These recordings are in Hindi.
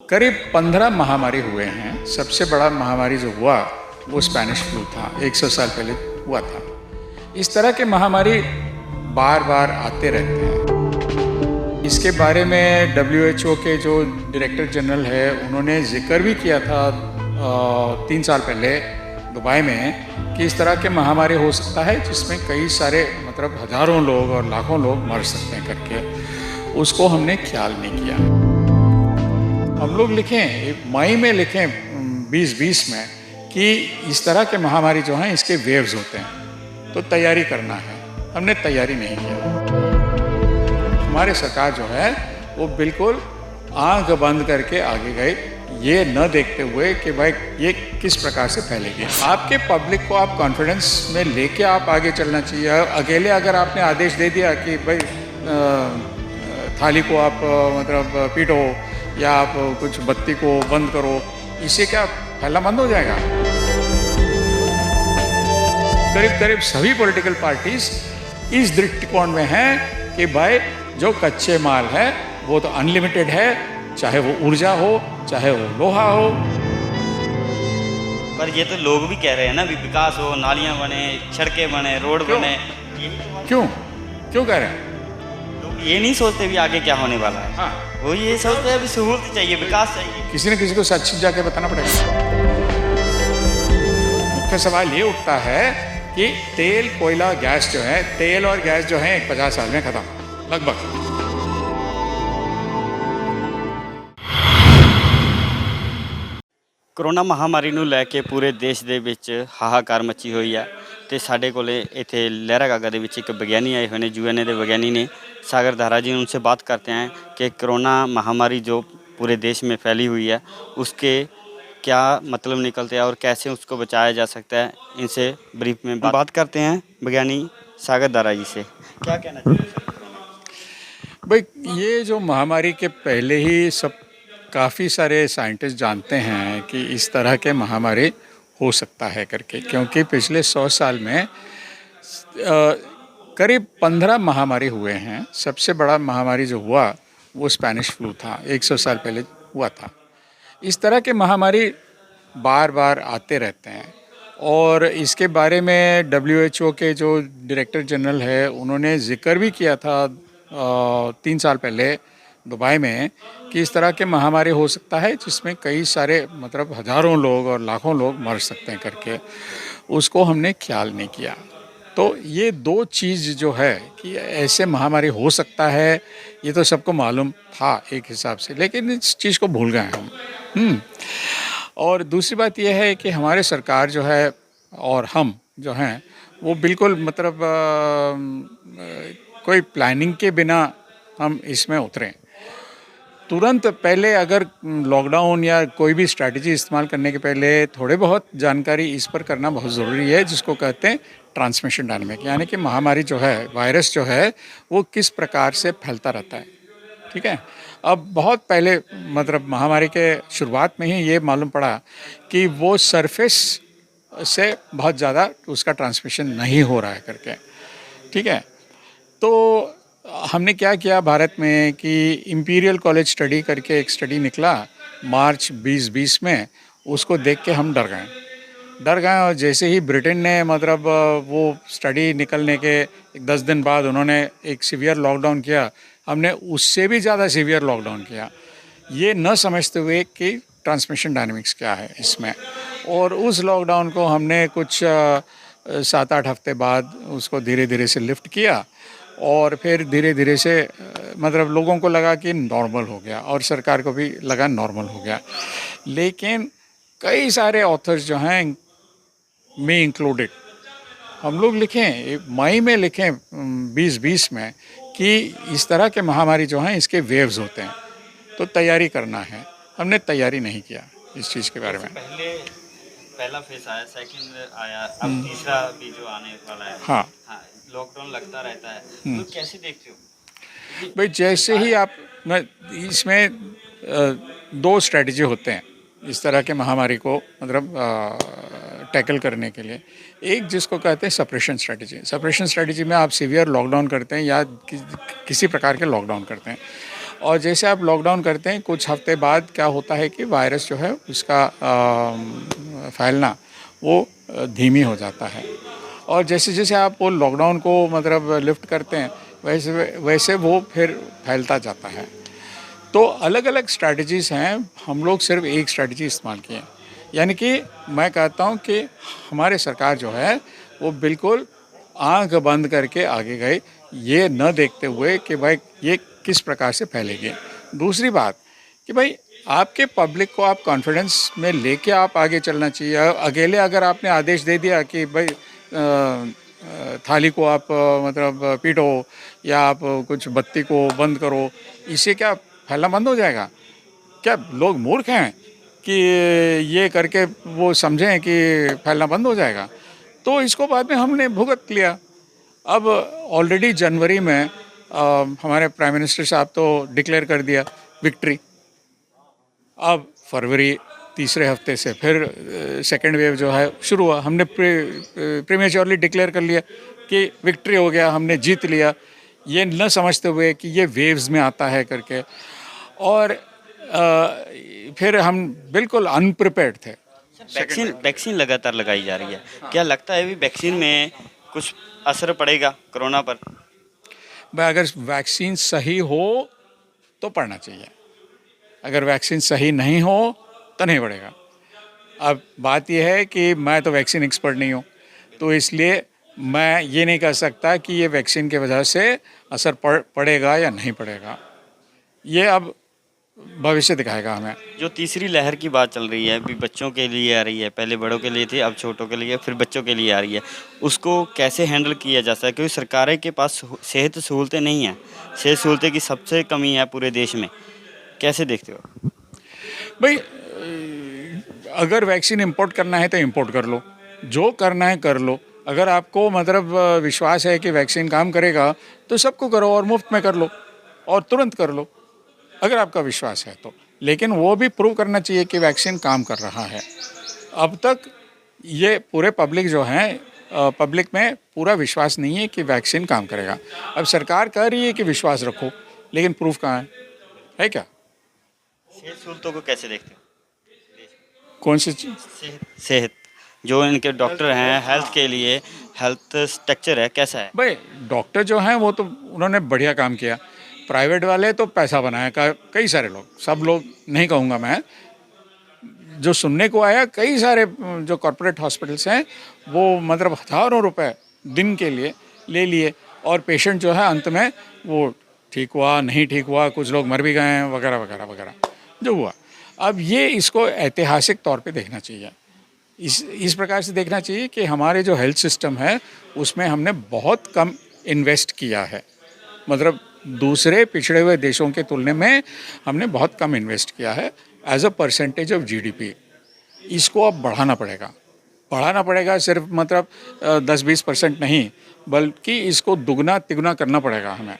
करीब 15 महामारी हुए हैं। सबसे बड़ा महामारी जो हुआ वो स्पेनिश फ्लू था, 100 साल पहले हुआ था। इस तरह के महामारी बार बार आते रहते हैं। इसके बारे में WHO के जो डायरेक्टर जनरल है उन्होंने जिक्र भी किया था 3 साल पहले दुबई में कि इस तरह के महामारी हो सकता है जिसमें कई सारे हज़ारों लोग और लाखों लोग मर सकते हैं करके। उसको हमने ख्याल नहीं किया। हम लोग लिखें मई में लिखें 2020 में कि इस तरह के महामारी जो हैं इसके वेव्स होते हैं, तो तैयारी करना है। हमने तैयारी नहीं किया। हमारे सरकार जो है वो बिल्कुल आंख बंद करके आगे गए, ये न देखते हुए कि भाई ये किस प्रकार से फैलेगी। आपके पब्लिक को आप कॉन्फिडेंस में लेके आप आगे चलना चाहिए। अकेले अगर आपने आदेश दे दिया कि भाई थाली को आप पीटो या आप कुछ बत्ती को बंद करो, इससे क्या फैलना बंद हो जाएगा? करीब करीब सभी पॉलिटिकल पार्टीज इस दृष्टिकोण में हैं कि भाई जो कच्चे माल है वो तो अनलिमिटेड है, चाहे वो ऊर्जा हो चाहे वो लोहा हो। पर ये तो लोग भी कह रहे हैं ना, विकास हो, नालियां बने, सड़कें बने, रोड बने। क्यों कह रहे हैं? लोग ये नहीं सोचते भी आगे क्या होने वाला है। हाँ, वो ये सोचते हैं अभी सहूलत चाहिए, विकास चाहिए। किसी न किसी को सच जाके बताना पड़ेगा। मुख्य सवाल ये उठता है कि तेल, कोयला, गैस जो है, तेल और गैस जो है 50 साल में खत्म लगभग। कोरोना महामारी ਨੂੰ ਲੈ ਕੇ ਪੂਰੇ ਦੇਸ਼ ਦੇ ਵਿੱਚ ਹਾਹਾਕਾਰ ਮੱਚੀ ਹੋਈ ਹੈ ਤੇ ਸਾਡੇ ਕੋਲੇ ਇੱਥੇ ਲਹਿਰਾਗਾਗਾ ਦੇ ਵਿੱਚ ਇੱਕ ਵਿਗਿਆਨੀ ਆਏ ਹੋਏ ਨੇ, UN ਦੇ ਵਿਗਿਆनी ने सागर धारा जी। उनसे बात करते हैं कि कोरोना महामारी जो पूरे देश में फैली हुई है उसके क्या मतलब निकलते हैं और कैसे उसको बचाया जा सकता है। इनसे ब्रीफ में बात करते हैं विज्ञानी सागर धारा जी से। क्या कहना चाहिए भाई, ये जो महामारी के पहले ही सब काफ़ी सारे साइंटिस्ट जानते हैं कि इस तरह के महामारी हो सकता है करके, क्योंकि पिछले 100 साल में करीब 15 महामारी हुए हैं। सबसे बड़ा महामारी जो हुआ वो स्पेनिश फ्लू था, 100 साल पहले हुआ था। इस तरह के महामारी बार बार आते रहते हैं और इसके बारे में WHO के जो डायरेक्टर जनरल है उन्होंने जिक्र भी किया था 3 साल पहले दुबई में कि इस तरह के महामारी हो सकता है जिसमें कई सारे हज़ारों लोग और लाखों लोग मर सकते हैं करके। उसको हमने ख्याल नहीं किया। तो ये दो चीज़ जो है कि ऐसे महामारी हो सकता है, ये तो सबको मालूम था एक हिसाब से, लेकिन इस चीज़ को भूल गए हम। और दूसरी बात यह है कि हमारे सरकार जो है और हम जो हैं वो बिल्कुल कोई प्लानिंग के बिना हम इसमें उतरें। तुरंत पहले अगर लॉकडाउन या कोई भी स्ट्रैटेजी इस्तेमाल करने के पहले थोड़े बहुत जानकारी इस पर करना बहुत ज़रूरी है, जिसको कहते हैं ट्रांसमिशन डायनामिक, यानी कि महामारी जो है, वायरस जो है वो किस प्रकार से फैलता रहता है। ठीक है, अब बहुत पहले महामारी के शुरुआत में ही ये मालूम पड़ा कि वो सरफेस से बहुत ज़्यादा उसका ट्रांसमिशन नहीं हो रहा है करके। ठीक है, तो हमने क्या किया भारत में कि इंपीरियल कॉलेज स्टडी करके एक स्टडी निकला मार्च 2020 में। उसको देख के हम डर गए और जैसे ही ब्रिटेन ने वो स्टडी निकलने के 10 दिन बाद उन्होंने एक सीवियर लॉकडाउन किया, हमने उससे भी ज़्यादा सीवियर लॉकडाउन किया, ये न समझते हुए कि ट्रांसमिशन डायनामिक्स क्या है इसमें। और उस लॉकडाउन को हमने कुछ 7-8 हफ्ते बाद उसको धीरे धीरे से लिफ्ट किया और फिर धीरे धीरे से लोगों को लगा कि नॉर्मल हो गया और सरकार को भी लगा नॉर्मल हो गया। लेकिन कई सारे ऑथर्स जो हैं, मी इंक्लूडेड, हम लोग लिखें मई में लिखें 2020 में कि इस तरह के महामारी जो हैं इसके वेव्स होते हैं, तो तैयारी करना है। हमने तैयारी नहीं किया इस चीज़ के बारे में। पहला फेज आया, सेकंड आया, अब तीसरा भी जो आने वाला है। हाँ, लॉकडाउन लगता रहता है, तो कैसे देखते हो भाई? जैसे ही आप इसमें 2 स्ट्रेटजी होते हैं इस तरह के महामारी को टैकल करने के लिए। एक जिसको कहते हैं सप्रेशन स्ट्रेटजी। सप्रेशन स्ट्रेटजी में आप सीवियर लॉकडाउन करते हैं या किसी प्रकार के लॉकडाउन करते हैं। और जैसे आप लॉकडाउन करते हैं कुछ हफ्ते बाद क्या होता है कि वायरस जो है उसका फैलना वो धीमी हो जाता है। और जैसे जैसे आप वो लॉकडाउन को मतलब लिफ्ट करते हैं वैसे वैसे वो फिर फैलता जाता है। तो अलग अलग स्ट्रैटेजीज़ हैं, हम लोग सिर्फ एक स्ट्रैटेजी इस्तेमाल किए। यानी कि मैं कहता हूँ कि हमारे सरकार जो है वो बिल्कुल आंख बंद करके आगे गए, ये न देखते हुए कि भाई ये किस प्रकार से फैलेगी। दूसरी बात कि भाई आपके पब्लिक को आप कॉन्फिडेंस में लेके आप आगे चलना चाहिए। अकेले अगर आपने आदेश दे दिया कि भाई थाली को आप मतलब पीटो या आप कुछ बत्ती को बंद करो, इससे क्या फैलना बंद हो जाएगा? क्या लोग मूर्ख हैं कि ये करके वो समझें कि फैलना बंद हो जाएगा? तो इसको बाद में हमने भुगत लिया। अब ऑलरेडी जनवरी में हमारे प्राइम मिनिस्टर साहब तो डिक्लेयर कर दिया विक्ट्री। अब फरवरी तीसरे हफ्ते से फिर सेकेंड वेव जो है शुरू हुआ। हमने प्रीमेच्योरली डिक्लेयर कर लिया कि विक्ट्री हो गया, हमने जीत लिया, ये न समझते हुए कि ये वेव्स में आता है करके। और फिर हम बिल्कुल अनप्रिपेयर्ड थे। वैक्सीन वैक्सीन लगातार लगाई जा रही है, क्या लगता है भी वैक्सीन में कुछ असर पड़ेगा कोरोना पर? भाई अगर वैक्सीन सही हो तो पड़ना चाहिए, अगर वैक्सीन सही नहीं हो तो नहीं पड़ेगा। अब बात यह है कि मैं तो वैक्सीन एक्सपर्ट नहीं हूँ, तो इसलिए मैं ये नहीं कह सकता कि ये वैक्सीन की वजह से असर पड़ेगा या नहीं पड़ेगा। ये अब भविष्य दिखाएगा हमें। जो तीसरी लहर की बात चल रही है, अभी बच्चों के लिए आ रही है, पहले बड़ों के लिए थी, अब छोटों के लिए, फिर बच्चों के लिए आ रही है, उसको कैसे हैंडल किया जा सकता है? क्योंकि सरकारें के पास सेहत सहूलतें नहीं हैं, सेहत सहूलतें की सबसे कमी है पूरे देश में, कैसे देखते हो? भाई अगर वैक्सीन इंपोर्ट करना है तो इंपोर्ट कर लो, जो करना है कर लो। अगर आपको मतलब विश्वास है कि वैक्सीन काम करेगा तो सबको करो और मुफ्त में कर लो और तुरंत कर लो, अगर आपका विश्वास है तो। लेकिन वो भी प्रूव करना चाहिए कि वैक्सीन काम कर रहा है। अब तक ये पूरे पब्लिक जो हैं पब्लिक में पूरा विश्वास नहीं है कि वैक्सीन काम करेगा। अब सरकार कह रही है कि विश्वास रखो, लेकिन प्रूफ कहाँ है क्या? सेहत सहूलतों को कैसे देखते हो? कौन सी चीज़? सेहत जो इनके डॉक्टर हैं, हेल्थ के लिए हेल्थ स्ट्रक्चर है, कैसा है? भाई डॉक्टर जो हैं वो तो उन्होंने बढ़िया काम किया। प्राइवेट वाले तो पैसा बनाया कई सारे लोग, सब लोग नहीं कहूँगा मैं, जो सुनने को आया कई सारे जो कॉरपोरेट हॉस्पिटल्स हैं वो मतलब हज़ारों रुपए दिन के लिए ले लिए, और पेशेंट जो है अंत में वो ठीक हुआ नहीं ठीक हुआ, कुछ लोग मर भी गए हैं वगैरह वगैरह वगैरह जो हुआ। अब ये इसको ऐतिहासिक तौर पे देखना चाहिए, इस प्रकार से देखना चाहिए कि हमारे जो हेल्थ सिस्टम है उसमें हमने बहुत कम इन्वेस्ट किया है। मतलब दूसरे पिछड़े हुए देशों के तुलना में हमने बहुत कम इन्वेस्ट किया है as a percentage of GDP. इसको अब बढ़ाना पड़ेगा सिर्फ मतलब 10-20% नहीं, बल्कि इसको दुगना तिगुना करना पड़ेगा हमें।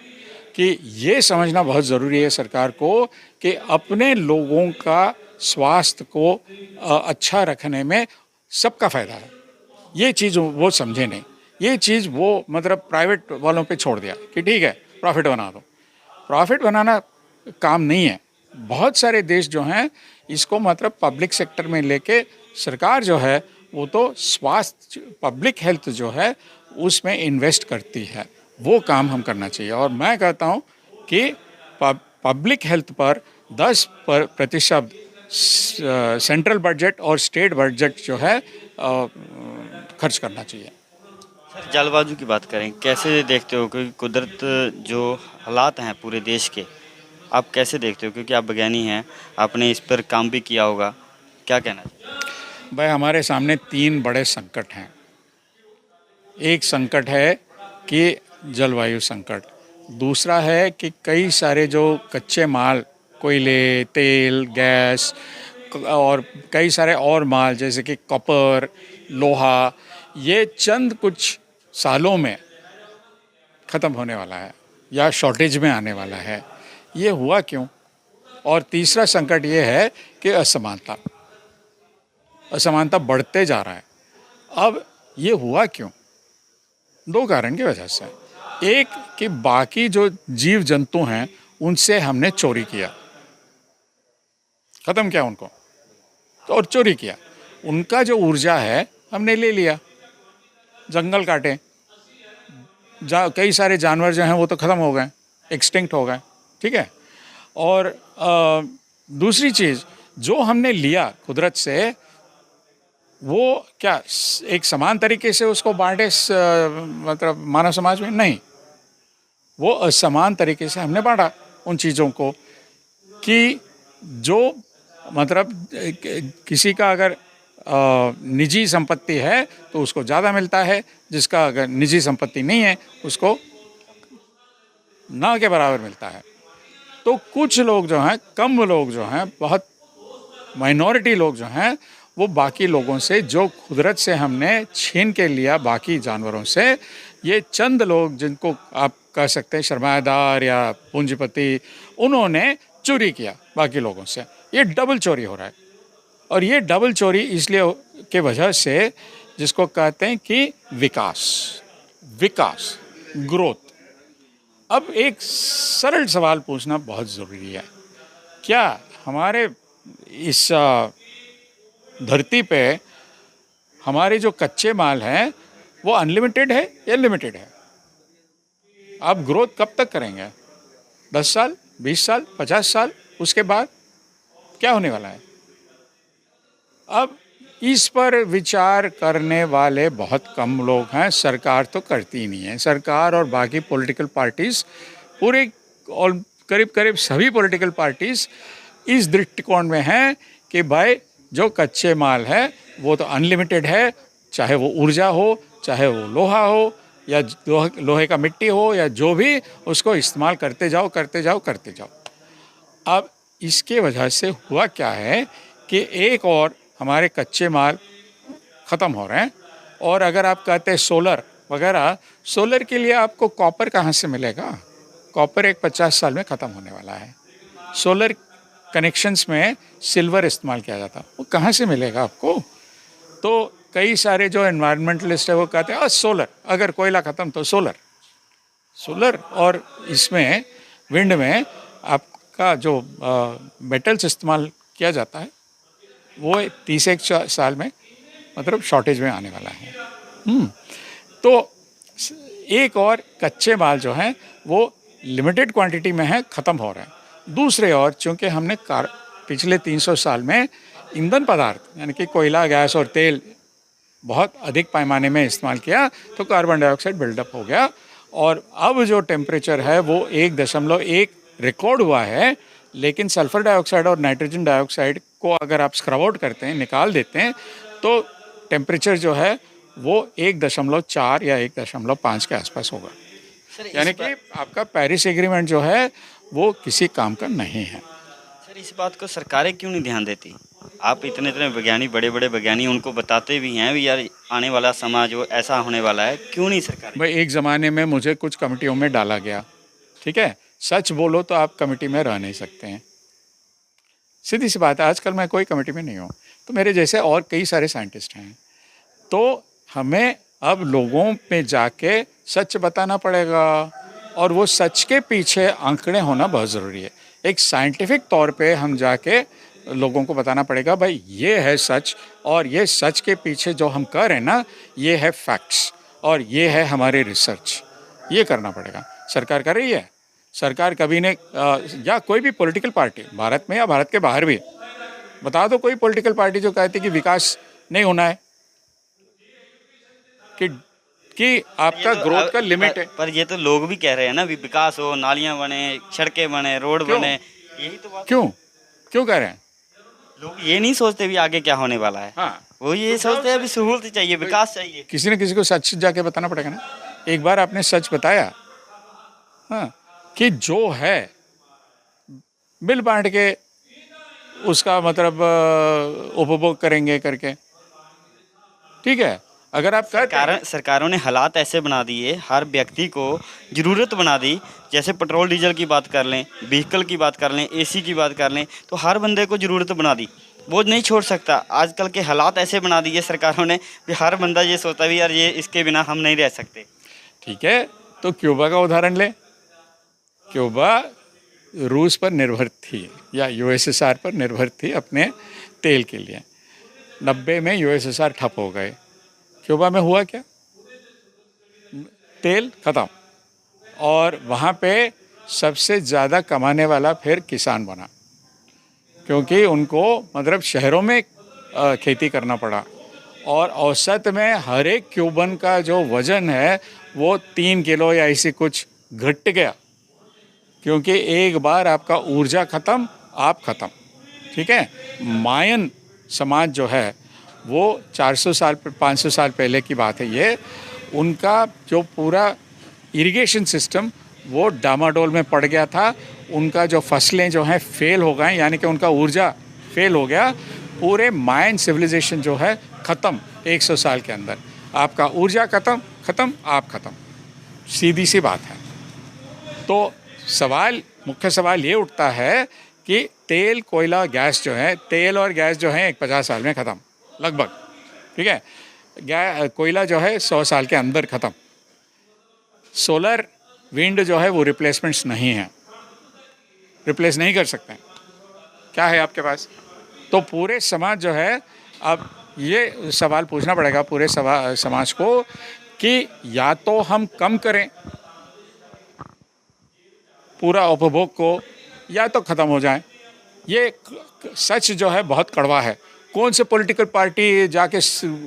कि ये समझना बहुत ज़रूरी है सरकार को कि अपने लोगों का स्वास्थ्य को अच्छा रखने में सबका फ़ायदा है। ये चीज़ वो समझे नहीं, ये चीज़ वो मतलब प्राइवेट वालों पे छोड़ दिया कि ठीक है प्रॉफिट बना दो। प्रॉफिट बनाना काम नहीं है। बहुत सारे देश जो हैं इसको मतलब पब्लिक सेक्टर में लेके सरकार जो है वो तो स्वास्थ्य पब्लिक हेल्थ जो है उसमें इन्वेस्ट करती है, वो काम हम करना चाहिए। और मैं कहता हूँ कि पब्लिक हेल्थ पर 10% सेंट्रल बजट और स्टेट बजट जो है खर्च करना चाहिए। सर जलवायु की बात करें, कैसे देखते हो? क्योंकि कुदरत जो हालात हैं पूरे देश के, आप कैसे देखते हो? क्योंकि आप विज्ञानी हैं, आपने इस पर काम भी किया होगा, क्या कहना चाहिए? भाई हमारे सामने 3 बड़े संकट हैं। एक संकट है कि जलवायु संकट, दूसरा है कि कई सारे जो कच्चे माल कोयले, तेल, गैस और कई सारे और माल जैसे कि कॉपर, लोहा, ये चंद कुछ सालों में ख़त्म होने वाला है या शॉर्टेज में आने वाला है। ये हुआ क्यों? और तीसरा संकट ये है कि असमानता बढ़ते जा रहा है। अब ये हुआ क्यों? 2 कारण की वजह से। एक कि बाकी जो जीव जंतु हैं उनसे हमने चोरी किया, ख़त्म किया उनको, तो और चोरी किया। उनका जो ऊर्जा है हमने ले लिया, जंगल काटे, कई सारे जानवर जो हैं वो तो ख़त्म हो गए, एक्सटिंक्ट हो गए, ठीक है। और दूसरी चीज़ जो हमने लिया कुदरत से, वो क्या एक समान तरीके से उसको बांटे मतलब मानव समाज में? नहीं, वो असमान तरीके से हमने बांटा उन चीज़ों को, कि जो मतलब किसी का अगर निजी संपत्ति है तो उसको ज़्यादा मिलता है, जिसका अगर निजी संपत्ति नहीं है उसको ना के बराबर मिलता है। तो कुछ लोग जो हैं, कम लोग जो हैं, बहुत माइनॉरिटी लोग जो हैं, वो बाकी लोगों से जो कुदरत से हमने छीन के लिया बाकी जानवरों से, ये चंद लोग जिनको आप कह सकते हैं सरमायादार या पूंजीपति, उन्होंने चोरी किया बाकी लोगों से। ये डबल चोरी हो रहा है। और ये डबल चोरी इसलिए के वजह से जिसको कहते हैं कि विकास, ग्रोथ। अब एक सरल सवाल पूछना बहुत ज़रूरी है, क्या हमारे इस धरती पे हमारे जो कच्चे माल हैं वो अनलिमिटेड है या लिमिटेड है? आप ग्रोथ कब तक करेंगे? 10 साल, 20 साल, 50 साल? उसके बाद क्या होने वाला है? अब इस पर विचार करने वाले बहुत कम लोग हैं। सरकार तो करती ही नहीं है। सरकार और बाकी पॉलिटिकल पार्टीज़, पूरे और करीब सभी पॉलिटिकल पार्टीज़ इस दृष्टिकोण में हैं कि भाई जो कच्चे माल है वो तो अनलिमिटेड है, चाहे वो ऊर्जा हो, चाहे वो लोहा हो, या लोहे का मिट्टी हो, या जो भी, उसको इस्तेमाल करते जाओ। अब इसके वजह से हुआ क्या है कि एक और हमारे कच्चे माल ख़त्म हो रहे हैं। और अगर आप कहते हैं सोलर वगैरह, सोलर के लिए आपको कॉपर कहाँ से मिलेगा? कॉपर एक 50 साल में ख़त्म होने वाला है। सोलर कनेक्शंस में सिल्वर इस्तेमाल किया जाता, वो कहाँ से मिलेगा आपको? तो कई सारे जो एनवायरमेंटलिस्ट है वो कहते हैं सोलर, अगर कोयला ख़त्म तो सोलर। और इसमें विंड में आपका जो मेटल्स इस्तेमाल किया जाता है वो 30 साल में मतलब शॉर्टेज में आने वाला है। तो एक और कच्चे माल जो हैं वो लिमिटेड क्वांटिटी में है, ख़त्म हो रहे हैं। दूसरे और चूँकि हमने पिछले 300 साल में ईंधन पदार्थ यानी कि कोयला, गैस और तेल बहुत अधिक पैमाने में इस्तेमाल किया, तो कार्बन डाइऑक्साइड बिल्डअप हो गया। और अब जो टेम्परेचर है वो 1.1 रिकॉर्ड हुआ है। लेकिन सल्फ़र डाइऑक्साइड और नाइट्रोजन डाइऑक्साइड को अगर आप स्क्रब आउट करते हैं, निकाल देते हैं, तो टेम्परेचर जो है वो 1.4 या 1.5 के आसपास होगा। यानी कि आपका पेरिस एग्रीमेंट जो है वो किसी काम का नहीं है। सर, इस बात को सरकारें क्यों नहीं ध्यान देती? आप इतने वैज्ञानिक, बड़े वैज्ञानिक, उनको बताते भी हैं भी यार आने वाला समाज जो ऐसा होने वाला है, क्यों नहीं सरकार? भाई, एक ज़माने में मुझे कुछ कमेटियों में डाला गया, ठीक है। सच बोलो तो आप कमेटी में रह नहीं सकते हैं, सीधी सी बात है। आजकल मैं कोई कमेटी में नहीं हूँ, तो मेरे जैसे और कई सारे साइंटिस्ट हैं। तो हमें अब लोगों में जाके सच बताना पड़ेगा, और वो सच के पीछे आंकड़े होना बहुत ज़रूरी है। एक साइंटिफिक तौर पे हम जाके लोगों को बताना पड़ेगा, भाई ये है सच, और ये सच के पीछे जो हम कर रहे हैं ना, ये है फैक्ट्स, और ये है हमारे रिसर्च। ये करना पड़ेगा। सरकार कर रही है। सरकार कभी ने या कोई भी पॉलिटिकल पार्टी, भारत में या भारत के बाहर भी, बता दो कोई पॉलिटिकल पार्टी जो कहती है कि विकास नहीं होना है, कि आपका ग्रोथ का लिमिट है। पर ये तो लोग भी कह रहे हैं ना, भी विकास हो, नालियां बने, सड़कें बने, रोड बने, यही तो बात। क्यों कह रहे हैं? लोग ये नहीं सोचते भी आगे क्या होने वाला है। हाँ, वो ये सोचते हैं भी सहूलत चाहिए, विकास चाहिए। किसी न किसी को सच जाके बताना पड़ेगा ना। एक बार आपने सच बताया, हाँ, कि जो है बिल बांट के उसका मतलब उपभोग करेंगे करके, ठीक है। अगर आप सरकारों ने हालात ऐसे बना दिए, हर व्यक्ति को ज़रूरत बना दी। जैसे पेट्रोल डीजल की बात कर लें, व्हीकल की बात कर लें, एसी की बात कर लें, तो हर बंदे को ज़रूरत बना दी। वो नहीं छोड़ सकता। आजकल के हालात ऐसे बना दिए सरकारों ने कि हर बंदा ये सोचता भी यार ये इसके बिना हम नहीं रह सकते। ठीक है, तो क्यूबा का उदाहरण ले। क्यूबा रूस पर निर्भर थी या यूएसएसआर पर निर्भर थी अपने तेल के लिए। 90 में यूएसएसआर ठप हो गए। क्यूबा में हुआ क्या? तेल ख़त्म, और वहाँ पे सबसे ज़्यादा कमाने वाला फिर किसान बना, क्योंकि उनको मतलब शहरों में खेती करना पड़ा। और औसत में हर एक क्यूबन का जो वज़न है वो 3 किलो या ऐसी कुछ घट गया, क्योंकि एक बार आपका ऊर्जा ख़त्म, आप ख़त्म। ठीक है। मायन समाज जो है वो 400 साल 500 साल पहले की बात है ये, उनका जो पूरा इरिगेशन सिस्टम वो डामाडोल में पड़ गया था। उनका जो फसलें जो हैं फेल हो गए, यानी कि उनका ऊर्जा फेल हो गया। पूरे मायन सिविलाइजेशन जो है ख़त्म 100 साल के अंदर। आपका ऊर्जा ख़त्म, आप ख़त्म। सीधी सी बात है। तो मुख्य सवाल ये उठता है कि तेल, कोयला, गैस जो है, तेल और गैस जो है 50 साल में ख़त्म लगभग। ठीक है। कोयला जो है 100 साल के अंदर ख़त्म। सोलर, विंड जो है वो रिप्लेसमेंट्स नहीं है, रिप्लेस नहीं कर सकते हैं। क्या है आपके पास? तो पूरे समाज जो है, अब ये सवाल पूछना पड़ेगा पूरे समाज को कि या तो हम कम करें पूरा उपभोग को, या तो ख़त्म हो जाए। ये सच जो है बहुत कड़वा है। कौन से पॉलिटिकल पार्टी जाके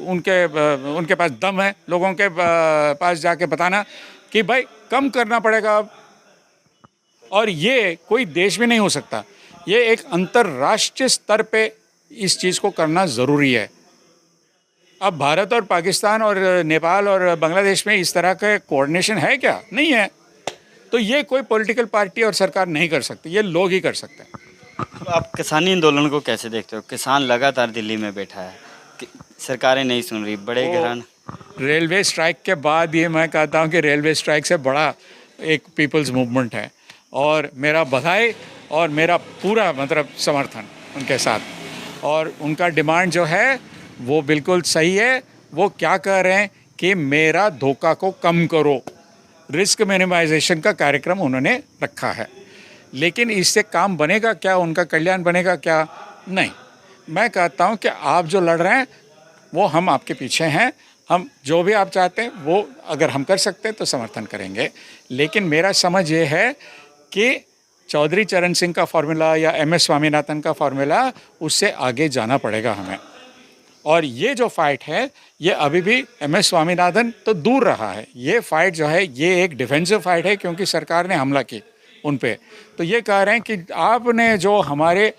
उनके पास दम है लोगों के पास जाके बताना कि भाई कम करना पड़ेगा अब? और ये कोई देश में नहीं हो सकता, ये एक अंतर्राष्ट्रीय स्तर पे इस चीज़ को करना ज़रूरी है। अब भारत और पाकिस्तान और नेपाल और बांग्लादेश में इस तरह का कोऑर्डिनेशन है क्या? नहीं है। तो ये कोई पॉलिटिकल पार्टी और सरकार नहीं कर सकती, ये लोग ही कर सकते हैं। तो आप किसानी आंदोलन को कैसे देखते हो? किसान लगातार दिल्ली में बैठा है, सरकारें नहीं सुन रही, बड़े घरान। रेलवे स्ट्राइक के बाद ये मैं कहता हूँ कि रेलवे स्ट्राइक से बड़ा एक पीपल्स मूवमेंट है, और मेरा बधाई और मेरा पूरा मतलब समर्थन उनके साथ। और उनका डिमांड जो है वो बिल्कुल सही है। वो क्या कह रहे हैं कि मेरा धोखा को कम करो, रिस्क मिनिमाइजेशन का कार्यक्रम उन्होंने रखा है। लेकिन इससे काम बनेगा क्या? उनका कल्याण बनेगा क्या? नहीं। मैं कहता हूँ कि आप जो लड़ रहे हैं वो हम आपके पीछे हैं। हम जो भी आप चाहते हैं वो अगर हम कर सकते हैं तो समर्थन करेंगे। लेकिन मेरा समझ ये है कि चौधरी चरण सिंह का फार्मूला या MS स्वामीनाथन का फार्मूला, उससे आगे जाना पड़ेगा हमें। और ये जो फाइट है ये अभी भी MS स्वामीनाथन तो दूर रहा है। ये फाइट जो है ये एक डिफेंसिव फाइट है, क्योंकि सरकार ने हमला की उन पे। तो ये कह रहे हैं कि आपने जो हमारे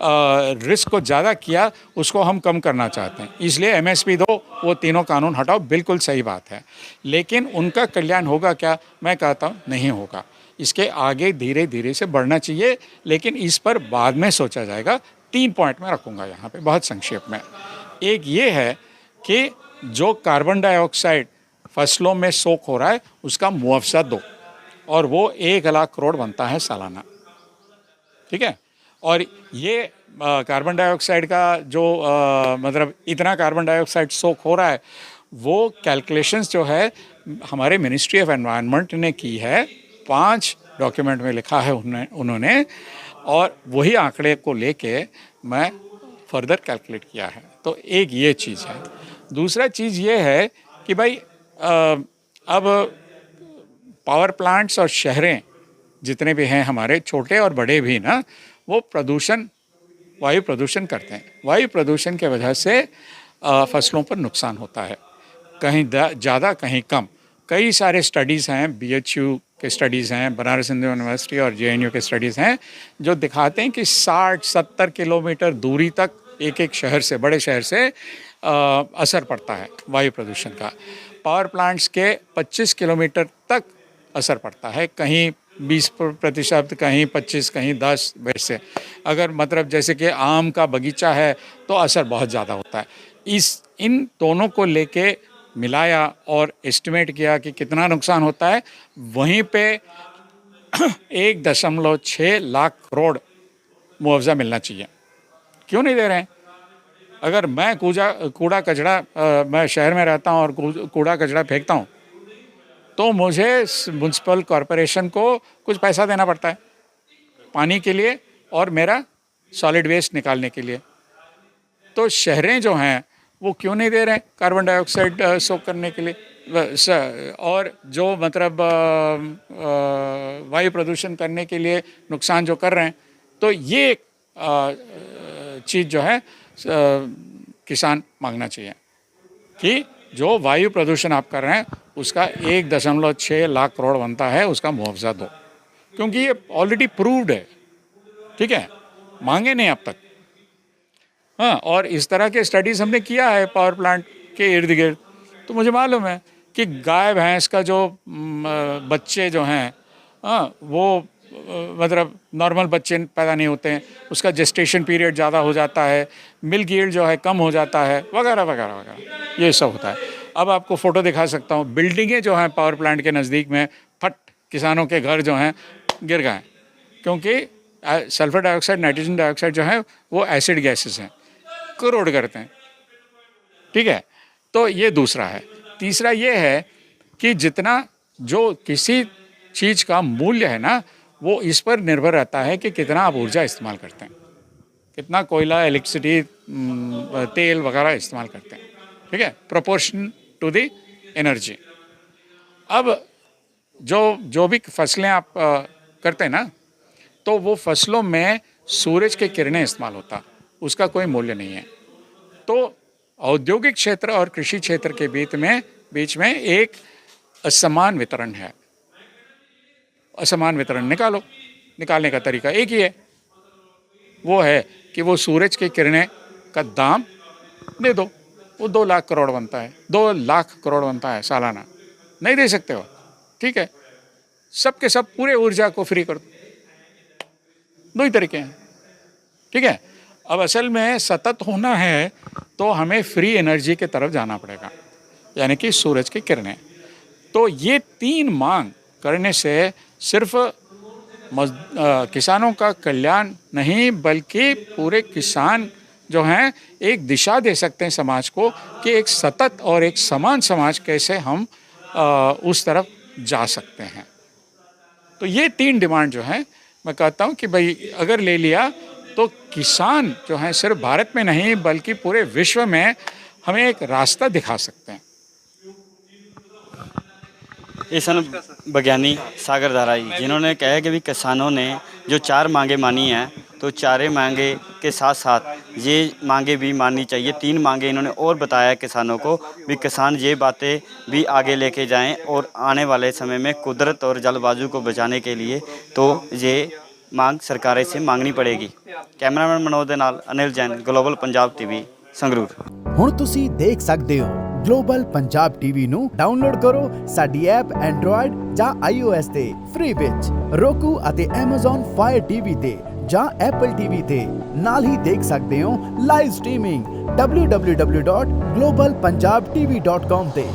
रिस्क को ज़्यादा किया उसको हम कम करना चाहते हैं, इसलिए MSP दो, वो तीनों कानून हटाओ। बिल्कुल सही बात है। लेकिन उनका कल्याण होगा क्या? मैं कहता हूँ नहीं होगा। इसके आगे धीरे धीरे से बढ़ना चाहिए, लेकिन इस पर बाद में सोचा जाएगा। 3 पॉइंट में रखूँगा यहाँ पे बहुत संक्षेप में। एक ये है कि जो कार्बन डाइऑक्साइड फसलों में सोख हो रहा है उसका मुआवजा दो, और वो 1 लाख करोड़ बनता है सालाना। ठीक है। और ये कार्बन डाइऑक्साइड का जो मतलब इतना कार्बन डाइऑक्साइड सोख हो रहा है, वो कैलकुलेशंस जो है हमारे मिनिस्ट्री ऑफ एनवायरनमेंट ने की है। 5 डॉक्यूमेंट में लिखा है उन्होंने, और वही आंकड़े को लेके मैं फर्दर कैलकुलेट किया है। तो एक ये चीज़ है। दूसरा चीज़ ये है कि भाई अब पावर प्लांट्स और शहरें जितने भी हैं हमारे, छोटे और बड़े भी ना, वो वायु प्रदूषण करते हैं। वायु प्रदूषण के वजह से फसलों पर नुकसान होता है, कहीं ज़्यादा कहीं कम। कई सारे स्टडीज़ हैं, BHU के स्टडीज़ हैं, बनारस हिंदू यूनिवर्सिटी और JNU के स्टडीज़ हैं, जो दिखाते हैं कि 60-70 किलोमीटर दूरी तक एक शहर से, बड़े शहर से असर पड़ता है वायु प्रदूषण का। पावर प्लांट्स के 25 किलोमीटर तक असर पड़ता है, कहीं 20%, कहीं 25, कहीं 10 वैसे। अगर मतलब जैसे कि आम का बगीचा है तो असर बहुत ज़्यादा होता है। इन दोनों को लेके मिलाया और एस्टिमेट किया कि कितना नुकसान होता है। वहीं पे 1.6 लाख करोड़ मुआवजा मिलना चाहिए। क्यों नहीं दे रहे हैं? अगर मैं कूड़ा कचरा, मैं शहर में रहता हूँ और कूड़ा कचरा फेंकता हूँ, तो मुझे म्युनिसिपल कॉरपोरेशन को कुछ पैसा देना पड़ता है। पानी के लिए और मेरा सॉलिड वेस्ट निकालने के लिए। तो शहरें जो हैं वो क्यों नहीं दे रहे हैं कार्बन डाइऑक्साइड सोख करने के लिए, और जो मतलब वायु प्रदूषण करने के लिए नुकसान जो कर रहे हैं। तो ये चीज़ जो है किसान मांगना चाहिए कि जो वायु प्रदूषण आप कर रहे हैं उसका 1.6 लाख करोड़ बनता है, उसका मुआवजा दो, क्योंकि ये ऑलरेडी प्रूव्ड है। ठीक है, मांगे नहीं अब तक। हाँ, और इस तरह के स्टडीज़ हमने किया है पावर प्लांट के इर्द गिर्द, तो मुझे मालूम है कि गाय भैंस का जो बच्चे जो हैं, हाँ, वो मतलब नॉर्मल बच्चे पैदा नहीं होते हैं, उसका जेस्टेशन पीरियड ज़्यादा हो जाता है, मिल्क यील्ड जो है कम हो जाता है, वगैरह वगैरह वगैरह, ये सब होता है। अब आपको फ़ोटो दिखा सकता हूँ, बिल्डिंगें जो हैं पावर प्लांट के नज़दीक में, फट किसानों के घर जो हैं गिर गए, क्योंकि सल्फर डाइऑक्साइड, नाइट्रोजन डाइऑक्साइड जो है वो एसिड गैसेस हैं, करोड़ करते हैं। ठीक है, तो ये दूसरा है। तीसरा ये है कि जितना जो किसी चीज़ का मूल्य है ना, वो इस पर निर्भर रहता है कि कितना आप ऊर्जा इस्तेमाल करते हैं, कितना कोयला, इलेक्ट्रिसिटी, तेल वगैरह इस्तेमाल करते हैं। ठीक है, प्रोपोर्शन टू द एनर्जी। अब जो भी फसलें आप करते हैं ना, तो वो फसलों में सूरज के किरणें इस्तेमाल होता, उसका कोई मूल्य नहीं है। तो औद्योगिक क्षेत्र और कृषि क्षेत्र के बीच में एक असमान वितरण है। असमान वितरण निकालने का तरीका एक ही है, वो है कि वो सूरज की किरणें का दाम दे दो। वो 2 लाख करोड़ बनता है, 2 लाख करोड़ बनता है सालाना। नहीं दे सकते हो, ठीक है, सब के सब पूरे ऊर्जा को फ्री कर दो। 2 ही तरीके हैं। ठीक है, अब असल में सतत होना है तो हमें फ्री एनर्जी की तरफ जाना पड़ेगा, यानी कि सूरज की किरणें। तो ये 3 मांग करने से सिर्फ किसानों का कल्याण नहीं, बल्कि पूरे किसान जो हैं एक दिशा दे सकते हैं समाज को कि एक सतत और एक समान समाज कैसे हम उस तरफ जा सकते हैं। तो ये 3 डिमांड जो है, मैं कहता हूँ कि भाई अगर ले लिया तो किसान जो हैं सिर्फ भारत में नहीं बल्कि पूरे विश्व में हमें एक रास्ता दिखा सकते हैं। ये सन विज्ञानी सागर धारा जी, जिन्होंने कहा है कि भी किसानों ने जो 4 मांगे मानी हैं, तो 4 मांगे के साथ साथ ये मांगे भी माननी चाहिए। 3 मांगे इन्होंने और बताया किसानों को भी, किसान ये बातें भी आगे लेके जाएं और आने वाले समय में कुदरत और जलवायु को बचाने के लिए तो ये मांग सरकारें से मांगनी पड़ेगी। कैमरामैन मनोज दे नाल अनिल जैन, ग्लोबल पंजाब टीवी, संगरूर। ਹੁਣ ਤੁਸੀਂ ਦੇਖ ਸਕਦੇ ਹੋ ਗਲੋਬਲ ਪੰਜਾਬ ਟੀਵੀ ਨੂੰ ਡਾਊਨਲੋਡ ਕਰੋ ਸਾਡੀ ਐਪ ਐਂਡਰੋਇਡ ਜਾਂ iOS ਤੇ ਫ੍ਰੀ ਵਿੱਚ, roku ਅਤੇ Amazon Fire TV ਤੇ ਜਾਂ Apple TV ਤੇ। ਨਾਲ ਹੀ ਦੇਖ ਸਕਦੇ ਹੋ ਲਾਈਵ ਸਟ੍ਰੀਮਿੰਗ www.globalpunjabtv.com ਤੇ।